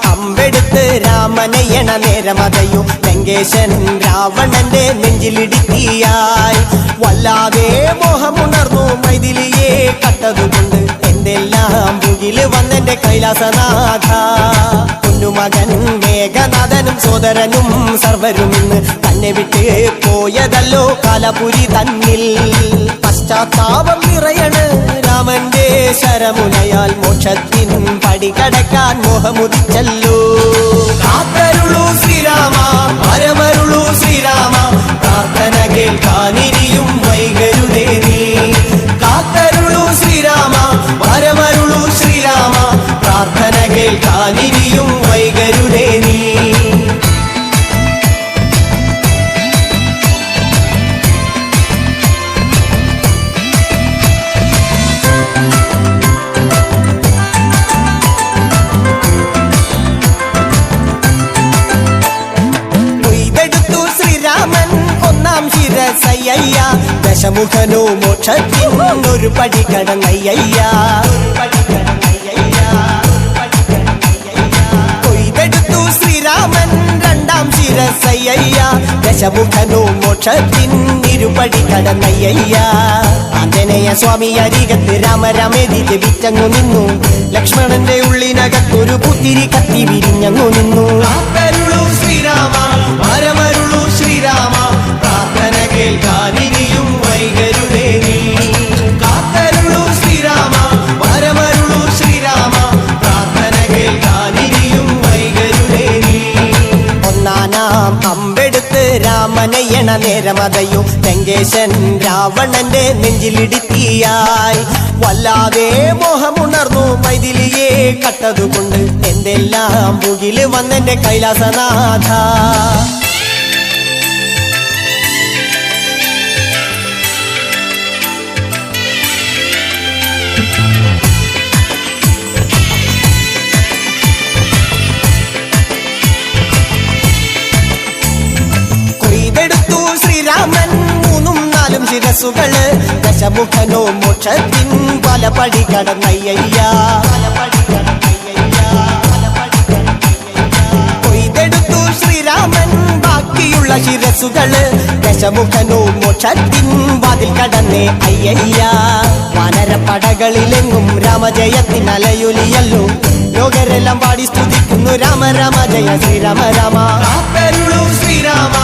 അമ്പെടുത്ത് രാമനയണ നേരമതയോ ലങ്കേശൻ രാവണന്റെ നെഞ്ചിലിടുക്കിയായി വല്ലാതെ മോഹമുണർന്നു മൈഥിലിയെ കട്ടതുകൊണ്ട് എന്തെല്ലാം മുകില് വന്നെന്റെ കൈലാസനാഥ പൊന്നുമകൻ മേഘനാഥനും സോദരനും സർവരും ഇന്ന് തന്നെ വിട്ട് പോയതല്ലോ കാലപുരി തന്നിൽ പശ്ചാത്താപം നിറയണ് രാമന്റെ ശരമുനയാൽ മോക്ഷത്തിൻ പടികടക്കാൻ മോഹമുദിച്ചല്ലോ കാത്തരുളൂ ശ്രീരാമ പരമരുളൂ ശ്രീരാമ പ്രാർത്ഥന കേൾക്കാനിരിയും വൈകരുതേ നീ കാത്തരുളൂ ശ്രീരാമ പരമരുളൂ ശ്രീരാമ പ്രാർത്ഥന കേൾക്കാനിരിയും വൈകരുതേ നീ ശിരസയ്യ ദശമുഖനോ മോക്ഷത്തിനൊരു പടി കടന്നയ്യ ശ്രീരാമൻ രണ്ടാം ശിരസയ്യ ദശമുഖനോ മോക്ഷത്തിനിരുപടി കടന്നയ്യ ആഞ്ജനേയ സ്വാമി അരികത്ത് രാമരാമേതി ജപിച്ചങ്ങു നിന്നു ലക്ഷ്മണന്റെ ഉള്ളിനകത്തൊരു പുത്തിരി കത്തി വിരിഞ്ഞങ്ങു നിന്നു ശ്രീരാമ പരമരുളൂ ശ്രീരാമ പ്രാർത്ഥന കേൾക്കാനിരിയും വൈകരുതേ നീ കാത്തരുളൂ ശ്രീരാമ പരമരുളൂ ശ്രീരാമ പ്രാർത്ഥന കേൾക്കാനിരിയും വൈകരുതേ നീ ഒന്നാനാം അമ്പെടുത്ത് രാമനയണ നേരമതയോ ലങ്കേശൻ രാവണന്റെ നെഞ്ചിലിടുക്കിയായി വല്ലാതെ മോഹമുണർന്നു മൈഥിലിയെ കട്ടതുകൊണ്ട് എന്തെല്ലാം മുകില് വന്നെന്റെ കൈലാസനാഥ കൊയ്തെടുത്തു ശ്രീരാമൻ മൂന്നും നാലും ശിരസുകള് ദശമുഖനോ മോക്ഷത്തിൻ പല പടി കടന്നയ്യ കൊയ്തെടുത്തു ശ്രീരാമൻ ബാക്കിയുള്ള ശിരസുകള് ദശമുഖനോ മോക്ഷത്തിൻ വാതിൽ കടന്നേ അയ്യ വാനരപ്പടകളിലെങ്ങും രാമജയത്തിൻ അലയൊലിയല്ലോ ലോകരെല്ലാം പാടി സ്തുതിക്കുന്നു രാമ രാമ ജയ ശ്രീരാമ രാമ ശ്രീരാമ